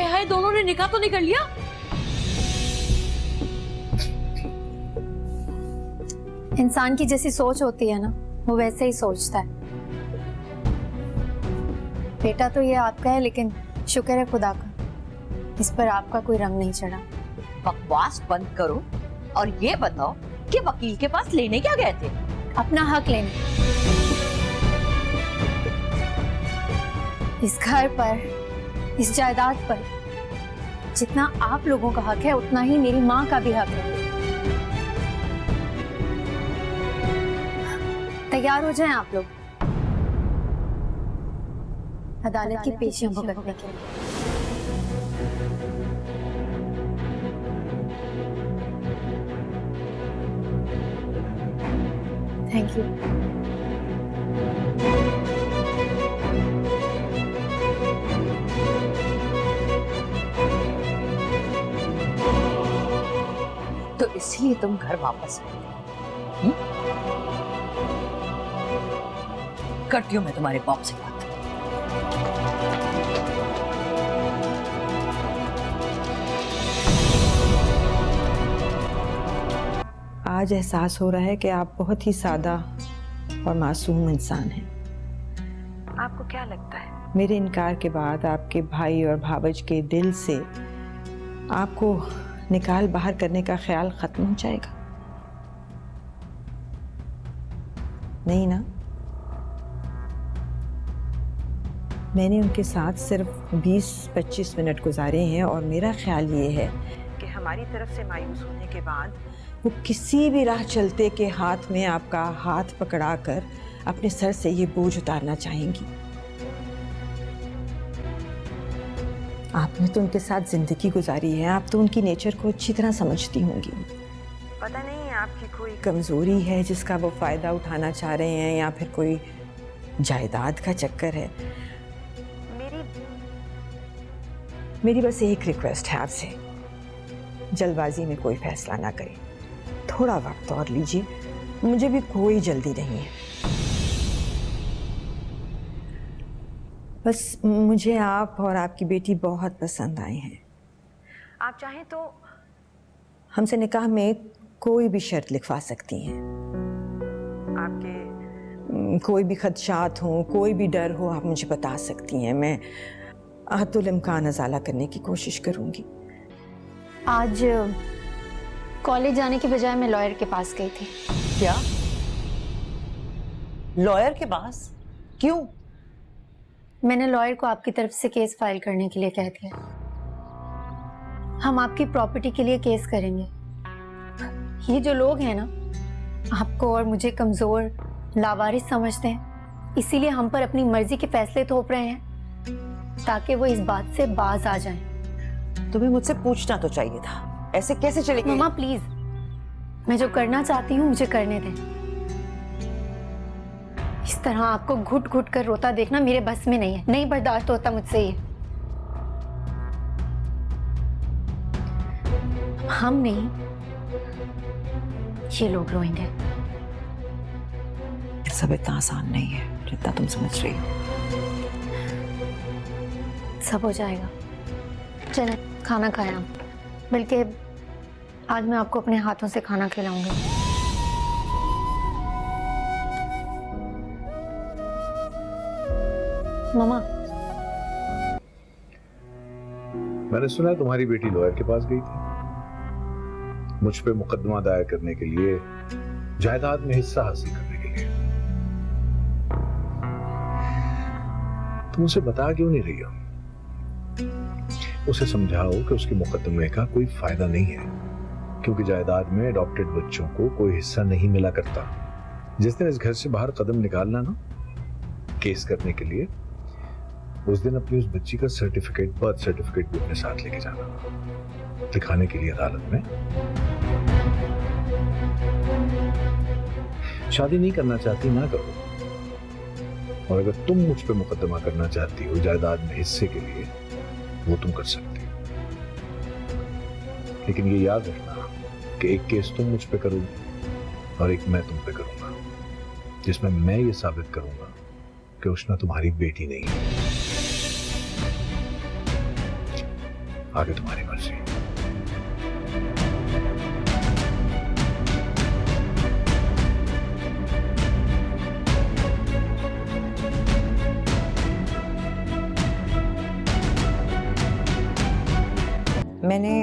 हाय हाय, दोनों ने निकाह तो नहीं कर लिया? इंसान की जैसी सोच होती है ना, वो वैसे ही सोचता है। बेटा तो ये आपका है, लेकिन शुक्र है खुदा का, इस पर आपका कोई रंग नहीं चढ़ा। बकवास बंद करो और ये बताओ कि वकील के पास लेने क्या गए थे? अपना हक लेने। इस घर पर, इस जायदाद पर जितना आप लोगों का हक है, उतना ही मेरी माँ का भी हक है। तैयार हो जाएं आप लोग अदालत की पेशियां भुगतने के लिए। Thank you. तो इसलिए तुम घर वापस आए? करती हूँ मैं तुम्हारे बाप से बात। आज एहसास हो रहा है कि आप बहुत ही सादा और मासूम इंसान हैं। आपको क्या लगता है, मेरे इनकार के बाद आपके भाई और भावज के दिल से आपको निकाल बाहर करने का ख्याल खत्म हो जाएगा? नहीं ना? मैंने उनके साथ सिर्फ 20-25 मिनट गुजारे हैं और मेरा ख्याल ये है कि हमारी तरफ से मायूस होने के बाद वो किसी भी राह चलते के हाथ में आपका हाथ पकड़ाकर अपने सर से ये बोझ उतारना चाहेंगी। आपने तो उनके साथ जिंदगी गुजारी है, आप तो उनकी नेचर को अच्छी तरह समझती होंगी। पता नहीं आपकी कोई कमजोरी है जिसका वो फायदा उठाना चाह रहे हैं, या फिर कोई जायदाद का चक्कर है। मेरी बस एक रिक्वेस्ट है आपसे, जल्दबाजी में कोई फैसला ना करें, थोड़ा वक्त और लीजिए, मुझे भी कोई जल्दी नहीं है। बस मुझे आप और आपकी बेटी बहुत पसंद आए हैं। आप चाहें तो हमसे निकाह में कोई भी शर्त लिखवा सकती हैं। आपके कोई भी खदशात हो, कोई भी डर हो, आप मुझे बता सकती हैं। मैं अहतुल इम्कान अज़ाला करने की कोशिश करूंगी। आज कॉलेज जाने के बजाय मैं लॉयर के पास गई थी। क्या? लॉयर के पास? क्यों? मैंने लॉयर को आपकी तरफ से केस फाइल करने के लिए कह दिया। हम आपकी प्रॉपर्टी के लिए केस करेंगे। ये जो लोग हैं ना, आपको और मुझे कमजोर, लावारिस समझते हैं, इसीलिए हम पर अपनी मर्जी के फैसले थोप रहे हैं ताकि वो इस बात से बाज आ जाएं। तुम्हें मुझसे पूछना तो चाहिए था, ऐसे कैसे चलेगी? मम्मा प्लीज, मैं जो करना चाहती हूँ मुझे करने दें। इस तरह आपको घुट घुट कर रोता देखना मेरे बस में नहीं है, नहीं बर्दाश्त होता मुझसे ये। हम नहीं, ये लोग रोएंगे। सब इतना आसान नहीं है जितना तुम समझ रही हो। सब हो जाएगा। चलें खाना खाएं आप, बल्कि आज मैं आपको अपने हाथों से खाना खिलाऊंगी। मामा, मैंने सुना तुम्हारी बेटी लॉयर के पास गई थी मुझ पे मुकदमा दायर करने के लिए, जायदाद में हिस्सा हासिल करने के लिए। तुम उसे बता क्यों नहीं रही हो? उसे समझाओ कि उसके मुकदमे का कोई फायदा नहीं है, क्योंकि जायदाद में अडॉप्टेड बच्चों को कोई हिस्सा नहीं मिला करता। जिस दिन इस घर से बाहर कदम निकालना ना केस करने के लिए, उस दिन अपनी उस बच्ची का सर्टिफिकेट, बर्थ सर्टिफिकेट भी अपने साथ लेके जाना, दिखाने के लिए अदालत में। शादी नहीं करना चाहती ना करो, और अगर तुम मुझ पे मुकदमा करना चाहती हो जायदाद में हिस्से के लिए, वो तुम कर सकती हो। लेकिन ये याद रखना कि एक केस तुम मुझ पे करोगी और एक मैं तुम पे करूंगा, जिसमें मैं ये साबित करूंगा कि उष्णा तुम्हारी बेटी नहीं है। आगे तुम्हारी मर्जी। मैंने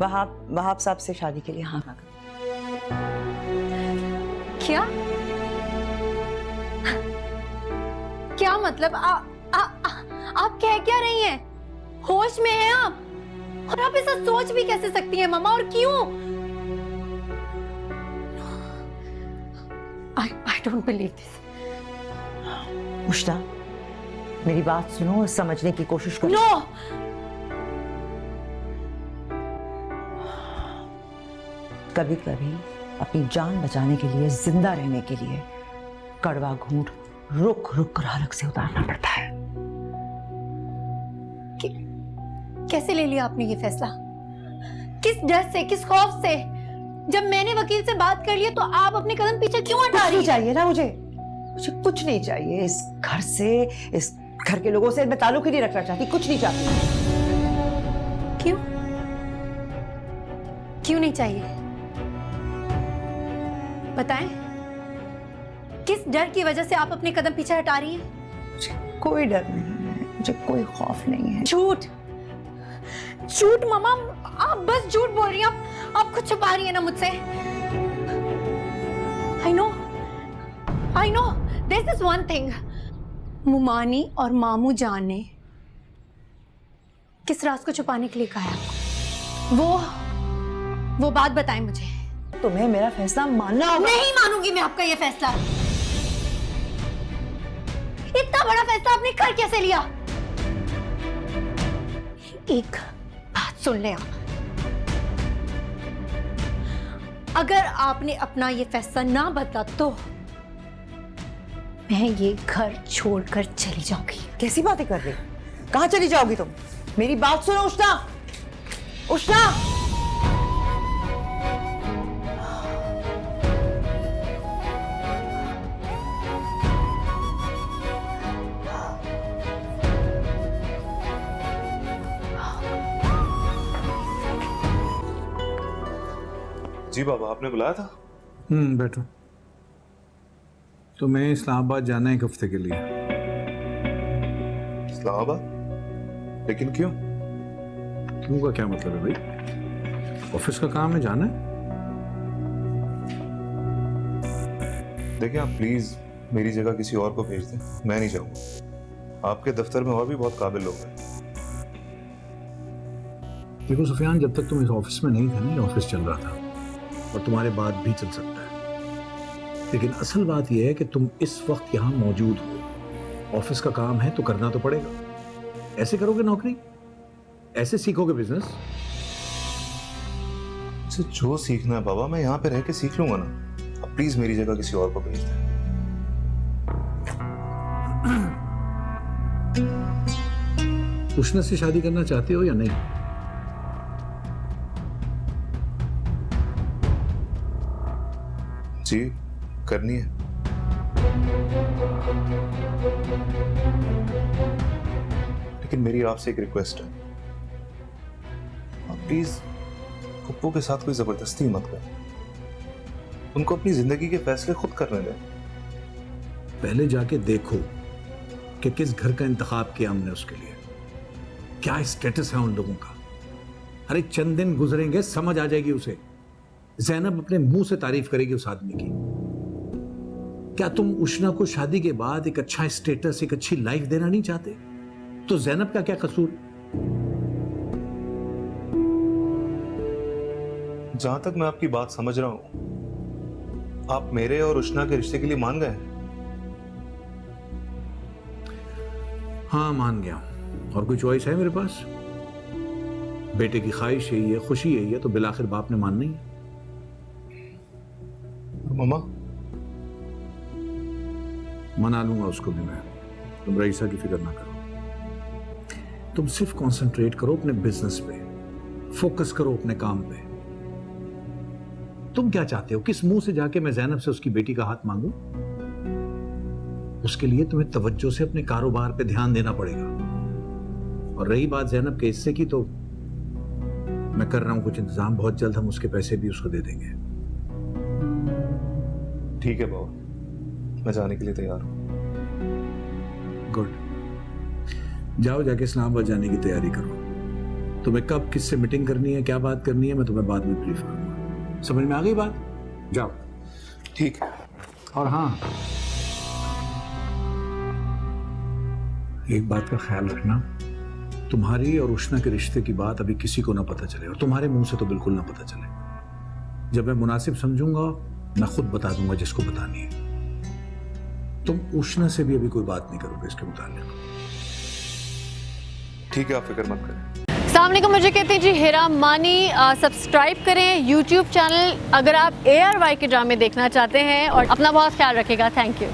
वहाब साहब से शादी के लिए हाँ कहा। क्या क्या मतलब आप कह क्या रही हैं? होश में हैं आप? और आप ऐसा सोच भी कैसे सकती हैं मामा, और क्यों? I don't believe this. उष्णा, मेरी बात सुनो और समझने की कोशिश करो। No! कभी कभी अपनी जान बचाने के लिए, जिंदा रहने के लिए कड़वा घूंट रुक रुक कर हलक से उतारना पड़ता है। कैसे ले लिया आपने ये फैसला? किस डर से, किस खौफ से? जब मैंने वकील से बात कर लिया तो आप अपने कदम पीछे क्यों हटा रही हैं? चाहिए ना मुझे कुछ नहीं चाहिए इस घर से, इस घर के लोगों से मैं ताल्लुक ही नहीं रखना चाहती, कुछ नहीं चाहती। क्यों? क्यों नहीं चाहिए? बताएं, किस डर की वजह से आप अपने कदम पीछे हटा रही हैं? मुझे कोई डर नहीं है, मुझे कोई खौफ नहीं है। झूठ झूठ मामा, आप बस झूठ बोल रही हैं। आप कुछ छुपा रही हैं ना मुझसे। I know this is one thing। मुमानी और मामू जान ने किस राज को छुपाने के लिए कहा है आपको? वो बात बताएं मुझे। तुम्हें मेरा फैसला मानना होगा। नहीं मानूंगी मैं आपका ये फैसला। इतना बड़ा फैसला आपने कर कैसे लिया? एक बात सुन ले आप, अगर आपने अपना ये फैसला ना बदला तो मैं ये घर छोड़कर चली जाऊंगी। कैसी बातें कर रही हो? कहां चली जाओगी तुम? मेरी बात सुनो उष्णा। उष्णा, जी बाबा, आपने बुलाया था? बैठो। तो मैं इस्लामाबाद जाना है एक हफ्ते के लिए। इस्लामाबाद? लेकिन क्यों? क्यों का क्या मतलब है भाई? ऑफिस का काम है, जाना है। देखिए, आप प्लीज मेरी जगह किसी और को भेज दें, मैं नहीं जाऊंगा। आपके दफ्तर में और भी बहुत काबिल लोग हैं। देखो सुफियान, जब तक तुम इस ऑफिस में नहीं थे ना, ये ऑफिस चल रहा था, और तुम्हारे बाद भी चल सकता है। लेकिन असल बात यह है कि तुम इस वक्त यहां मौजूद हो। ऑफिस का काम है तो करना तो पड़ेगा। ऐसे करोगे नौकरी? ऐसे सीखोगे बिजनेस? मुझे जो सीखना है बाबा, मैं यहाँ पे रह के सीख लूंगा ना। अब प्लीज मेरी जगह किसी और को भेज दें। उष्णा से शादी करना चाहते हो या नहीं? जी, करनी है। लेकिन मेरी आपसे एक रिक्वेस्ट है, आप प्लीज पप्पू के साथ कोई जबरदस्ती मत करें। उनको अपनी जिंदगी के फैसले खुद करने दें। पहले जाके देखो कि किस घर का इंतखाब किया हमने उसके लिए, क्या स्टेटस है उन लोगों का। अरे चंद दिन गुजरेंगे, समझ आ जाएगी उसे। ज़ैनब अपने मुंह से तारीफ करेगी उस आदमी की। क्या तुम उष्णा को शादी के बाद एक अच्छा स्टेटस, एक अच्छी लाइफ देना नहीं चाहते? तो ज़ैनब का क्या कसूर? जहां तक मैं आपकी बात समझ रहा हूं, आप मेरे और उष्णा के रिश्ते के लिए मान गए हैं। हाँ, मान गया। और कोई चॉइस है मेरे पास? बेटे की ख्वाहिश यही है, खुशी यही है, तो बिलाखिर बाप ने मानना ही है। मामा, मना लूंगा उसको भी मैं। तुम रईसा की फिक्र ना करो। तुम सिर्फ कंसंट्रेट करो अपने बिजनेस पे, फोकस करो अपने काम पे। तुम क्या चाहते हो? किस मुंह से जाके मैं ज़ैनब से उसकी बेटी का हाथ मांगू? उसके लिए तुम्हें तवज्जो से अपने कारोबार पे ध्यान देना पड़ेगा। और रही बात जैनब के हिस्से की, तो मैं कर रहा हूं कुछ इंतजाम, बहुत जल्द हम उसके पैसे भी उसको दे देंगे। ठीक है बाबा, मैं जाने के लिए तैयार हूँ। गुड, जाओ जाके इस्लामाबाद जाने की तैयारी करो। तुम्हें कब किससे मीटिंग करनी है, क्या बात करनी है, मैं तुम्हें बाद में ब्रीफ करूंगा। समझ में आ गई बात? जाओ। ठीक है। और हाँ, एक बात का ख्याल रखना, तुम्हारी और उष्णा के रिश्ते की बात अभी किसी को ना पता चले, और तुम्हारे मुंह से तो बिल्कुल ना पता चले। जब मैं मुनासिब समझूंगा मैं खुद बता दूंगा जिसको बतानी है। तुम उष्णा से भी अभी कोई बात नहीं करोगे इसके मुताबिक। ठीक है, आप फिक्र मत करें। सामने को मुझे कहते हैं जी हेरा मानी। सब्सक्राइब करें YouTube चैनल अगर आप ARY के ड्रामे देखना चाहते हैं, और अपना बहुत ख्याल रखिएगा। Thank you.